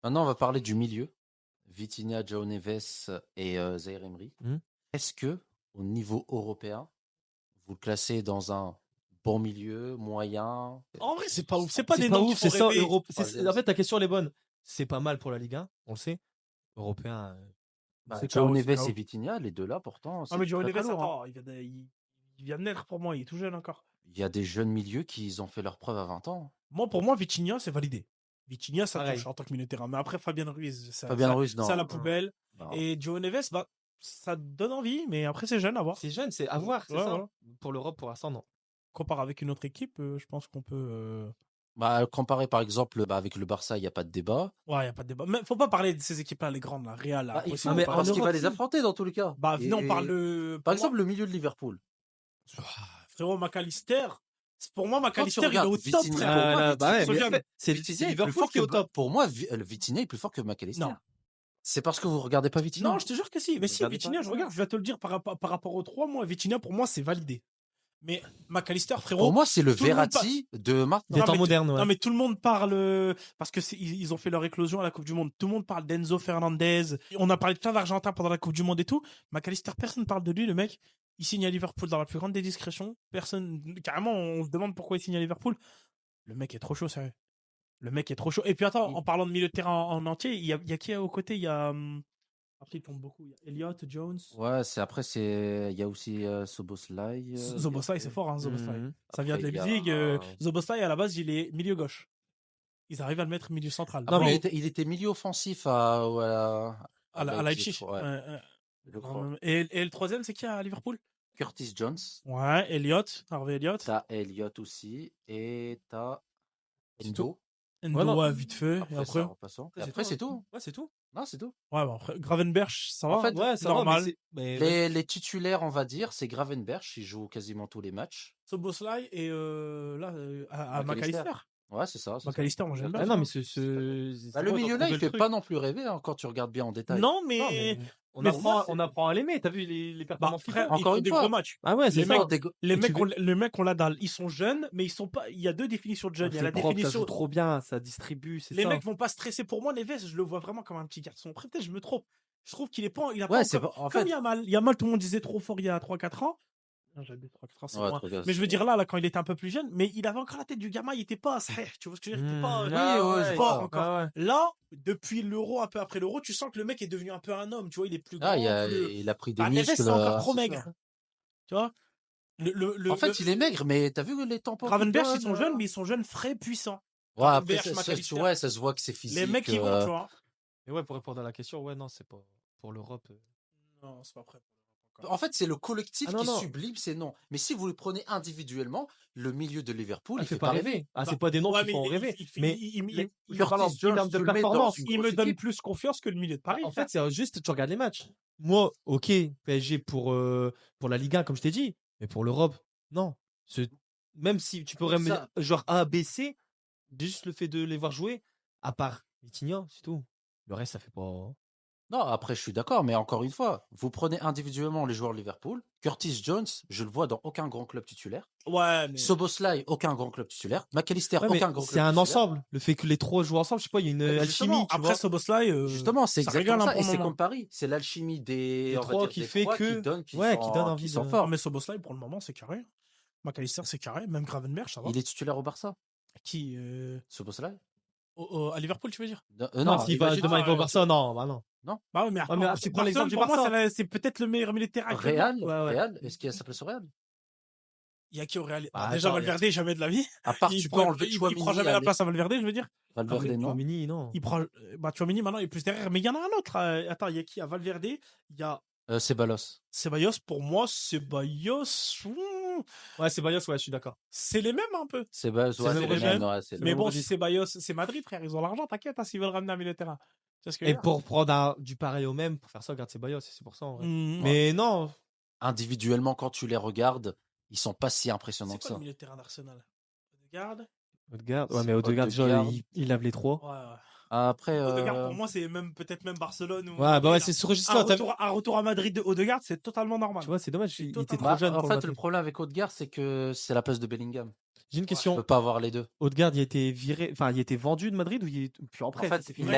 Maintenant, on va parler du milieu. Vitinha, João Neves et Zaïre Emery. Hmm. Est-ce que, au niveau européen, vous le classez dans un bon milieu, moyen? En vrai, c'est pas ouf. C'est pas C'est des pas noms qui ouf, font c'est ça. rêver. En fait, ta question, elle est bonne. C'est pas mal pour la Ligue 1, on le sait. Européen, Bah, C'est João KO, c'est Neves KO. et Vitinha, les deux là, pourtant, Ah, c'est mais João très très Neves, lourd, hein. attends, il vient de naître pour moi, il est tout jeune encore. Il y a des jeunes milieux qui ont fait leur preuve à 20 ans. Pour moi, Vitinha, c'est validé. Vitinha, ça Pareil. touche en tant que milieu de terrain. Mais après, Fabien Ruiz, Fabien Ruiz, c'est à la non. poubelle. Non. Et João Neves, bah, ça donne envie, mais après, c'est jeune à voir. c'est jeune, c'est à voir, c'est Ouais, ça. voilà. Pour l'Europe, pour l'instant, non. Comparé avec une autre équipe, je pense qu'on peut. Bah, comparé par exemple avec le Barça, il n'y a pas de débat. Ouais, y a pas de débat. Mais faut pas parler de ces équipes-là, les grandes, là, Real, là. Bah, il Après, faut, on mais parle- en parce qu'il va Europe, les si. affronter dans tous les cas. Bah, venez, on Et- parle de. Par pour moi- exemple, le milieu de Liverpool. Frérot, McAllister. Pour moi, Quand tu McAllister, il est regardes au top, Vitinha, frère. pour moi, Bah Vitinha, ouais, Sofiane, mais c'est Vitinha est plus Liverpool fort qui est au que top. Pour moi, Vitinha est plus fort que McAllister. Non. C'est parce que vous regardez pas Vitinha. Non, je te jure que si. Mais si, Regardez Vitinha, pas. je regarde, je vais te le dire par rapport aux trois, moi, Vitinha, pour moi, c'est validé. Mais McAllister, frérot. Pour moi, c'est le tout le monde Verratti de maintenant. Des Non, temps mais modernes, ouais. Non, mais tout le monde parle. Parce que ils ont fait leur éclosion à la Coupe du Monde. Tout le monde parle d'Enzo Fernandez. On a parlé de plein d'Argentins pendant la Coupe du Monde et tout. McAllister, personne ne parle de lui, le mec. Il signe à Liverpool dans la plus grande des discrétions. Personne. Carrément, on se demande pourquoi il signe à Liverpool. Le mec est trop chaud, sérieux. Le mec est trop chaud. Et puis attends, en parlant de milieu de terrain en entier, il y a qui aux côtés? Il y a. Après, il tombe beaucoup. Il y a Elliott, Jones. Ouais, il y a aussi Soboslai. Zoboslai, c'est fort, hein, Zoboslai. Mhm. Ça vient de Après, il y a- Leipzig. Zoboslai, à la base, il est milieu gauche. Ils arrivent à le mettre milieu central. Non, Après, mais- il était milieu offensif à Leipzig. ouais, Ouais. je crois. Et le troisième, c'est qui à Liverpool? Curtis Jones. Ouais, Elliott, Harvey Elliott. T'as Elliott aussi. Et t'as C'est Endo. Endo, Ouais, non. ouais, vite fait. Après, Et après? ça, en passant. Et après, c'est tout. Ouais, c'est tout. Non, c'est tout. Ouais, bah après, Gravenberch, ça va. En fait, Ouais, ça normal. va, mais c'est. Les titulaires, on va dire, c'est Gravenberch. Il joue quasiment tous les matchs. Soboslai et à McAllister. McAllister. Ouais, c'est ça. McAllister, moi j'aime bien. Ah non, mais Bah, le milieu là, il fait pas non plus rêver quand tu regardes bien en détail. Non, Non, mais. mais on mais apprend, c'est- on apprend à l'aimer. T'as vu les Bah, performances qu'il fait frère, Encore il faut une des fois. gros matchs. Ah ouais, c'est Les ça. mecs, Les Et tu mecs ont la dalle. Ils sont jeunes, mais ils sont pas. Il y a deux définitions de jeunes. Il y a C'est la propre, ça définition. joue trop bien, ça distribue, c'est Les ça. mecs vont pas stresser. Pour moi, Neves, je le vois vraiment comme un petit garçon. Après, peut-être je me trompe. Je trouve qu'il a pas Ouais, c'est encore. pas. En Comme fait, Yamal. Yamal, tout le monde disait trop fort il y a 3-4 ans. Non, j'avais dit 3-4 ans, c'est Ouais, loin. 3-4, Mais je veux c'est- dire là, quand il était un peu plus jeune, mais il avait encore la tête du gamin, il était pas sahih, tu vois ce que je veux dire? Il était pas ouais, je fort vois. encore. Ah ouais. Là, depuis l'Euro, un peu après l'Euro, tu sens que le mec est devenu un peu un homme, tu vois, il est plus grand. il a pris des Bah, Neves, muscles. c'est encore trop c'est maigre. sûr. Tu vois? En fait, il est maigre, mais t'as vu les tampons qu'il Gravenberch, ils donne, sont jeunes, mais ils sont jeunes, frais, puissants. Ouais, après, Gravenberch, McAllister. ouais, ça se voit que c'est physique. Les mecs, ils vont, tu vois. Et ouais, pour répondre à la question, ouais, non, c'est pas pour l'Europe. Non, c'est pas prêt. En fait, c'est le collectif Ah, non, qui non. sublime ces noms. Mais si vous les prenez individuellement, le milieu de Liverpool, Ah, il fait pas rêver. Ah, Bah, c'est pas des noms ouais, qui font mais rêver. il- Mais il- Curtis Jones, termes de tu le mets dans performance, une Il me grosse donne équipe. plus confiance que le milieu de Paris. en fait, c'est juste, tu regardes les matchs. Moi, ok, PSG pour la Ligue 1, comme je t'ai dit, mais pour l'Europe, non. Même si tu pourrais me dire, genre A, B, C, juste le fait de les voir jouer, à part Vitinha, c'est tout. Le reste, ça fait pas. Non, après, je suis d'accord, mais encore une fois, vous prenez individuellement les joueurs de Liverpool. Curtis Jones, je le vois dans aucun grand club titulaire. Ouais, mais. Soboslai, aucun grand club titulaire. McAllister, Ouais, mais aucun grand club c'est un titulaire. ensemble. Le fait que les trois jouent ensemble, je sais pas, il y a une Justement, alchimie, tu Après vois. Soboslai, Justement, c'est ça exactement régale un ça. bon Et c'est moment. comme Paris. C'est l'alchimie des Les on va trois dire, qui des fait trois que- qui donnent, qui donne envie qui sont de- forts. Mais Soboslai, pour le moment, c'est carré. McAllister, c'est carré. Même Gravenberch, ça va. Il est titulaire au Barça, Qui Soboslai. À Liverpool, tu veux dire? Non, s'il va demain, il va au ouais, Barça, non, bah non. Bah ouais, mais attends, mais tu prends l'exemple du pour moi, Barça. c'est peut-être le meilleur milieu de terrain. Real, Ouais, ouais. Real, est-ce qu'il y a sa place au Real? Il y a qui au Real? Bah, Déjà, attends, Valverde, jamais de la vie. À part, Il tu peux prend- enlever il prend jamais la place à Valverde, je veux dire. Valverde, Après, non. Tchouaméni, non. Il prend, Tchouaméni, maintenant, il est plus derrière. Mais il y en a un autre. Attends, il y a qui? À Valverde, il y a Ceballos. Ceballos. Pour moi, Ceballos, Ouais, c'est Bayos, ouais, je suis d'accord. c'est les mêmes un peu. Ceballos, C'est ouais, le c'est même les mêmes, registre. ouais, c'est le Mais même bon, registre. si Ceballos, c'est Madrid, frère. Ils ont l'argent, t'inquiète, hein, s'ils veulent ramener un milieu de terrain. Tu vois ce que je Et veux dire? pour prendre du pareil au même, pour faire ça, regarde, c'est Bayos, c'est pour ça. En vrai. Mhm. Mais non, Individuellement, quand tu les regardes, ils sont pas si impressionnants C'est que quoi ça. le milieu de terrain d'Arsenal? Odegaard? Odegaard, ouais, C'est mais Odegaard, déjà, Odegaard. il lave les trois. Ouais. Après, Odegaard, pour moi, c'est peut-être même Barcelone. Ou Ouais, bah ouais, Madrid, c'est hein. ce registre-là. Un retour à Madrid de Odegaard, c'est totalement normal. Tu vois, c'est dommage, C'est il était totalement- trop jeune en pour fait, Madrid. le problème avec Odegaard, c'est que c'est la place de Bellingham. J'ai une Je question. peux pas avoir les deux. Odegaard, il a été viré, enfin, il a été vendu de Madrid ou il est plus en En prêt? fait, C'est fini.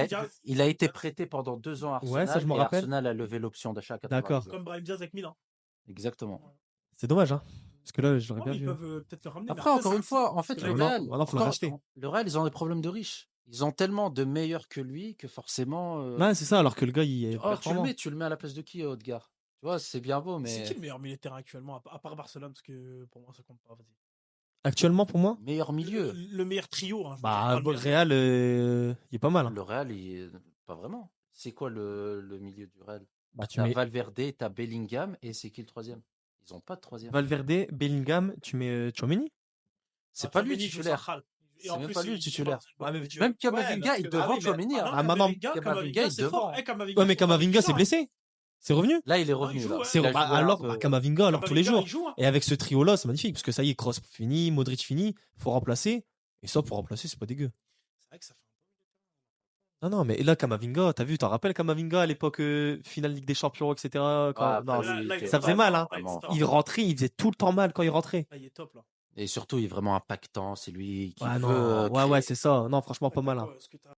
il a été prêté pendant 2 ans à Ouais, ça, Arsenal je me et rappelle. Arsenal a levé l'option d'achat à 80 D'accord. millions. Comme Brahim Diaz avec Milan. Exactement. C'est dommage, hein. Parce que là, je l'aurais Ouais, bien mais ils vu. peuvent peut-être le ramener. Mais Après, encore c'est une fois, en fait, c'est le la Maintenant, Real, maintenant, faut le racheter. le Real, ils ont des problèmes de riches. Ils ont tellement de meilleurs que lui que forcément. Ouais, c'est ça, alors que le gars, il est Oh, performant. tu le mets à la place de qui, Odegaard? Tu vois, c'est bien beau, C'est qui mais le meilleur milieu de terrain actuellement, à part Barcelone, parce que pour moi, ça compte pas. Vas-y. Actuellement, pour moi, meilleur milieu. Le meilleur trio, hein, je veux dire, bah, pas le meilleur Real, il est pas mal, hein. Le Real, pas vraiment. C'est quoi le milieu du Real? Bah, tu T'as mets Valverde, t'as Bellingham, et c'est qui le troisième? Ils ont pas de troisième. Valverde, Bellingham, tu mets Tchouaméni. C'est pas lui Tchouaméni joue titulaire. central. Et C'est en même plus, pas lui le il joue titulaire. pas- Ouais, mais Même Kamavinga parce est que- devant oui, mais- Tchouaméni. ah hein. non, Ah, maintenant, Kamavinga, Kamavinga est c'est devant. fort. Eh, Ouais, mais Kamavinga, c'est joue, hein. blessé. C'est revenu. Là, il est Non, revenu. il joue, là. ouais. C'est Il a joué un alors, peu. Kamavinga, alors tous les Kamavinga, jours. il joue, hein. Et avec ce trio-là, c'est magnifique parce que ça y est, Kroos fini, Modric fini, faut remplacer. Et ça, pour remplacer, c'est pas dégueu. C'est vrai que ça fait un Non, mais là, Kamavinga, t'as vu, t'en rappelles Kamavinga à l'époque finale Ligue des Champions, etc. Quand... Ouais, non, après, Là, lui, là, il il était ça faisait mal, hein. vraiment- Il rentrait, il faisait tout le temps mal quand il rentrait. Là, il est top, là. Et surtout, il est vraiment impactant. C'est lui qui Ouais, veut. non, ouais, créer. c'est ça. Non, franchement, pas mal, hein. Est-ce que t'as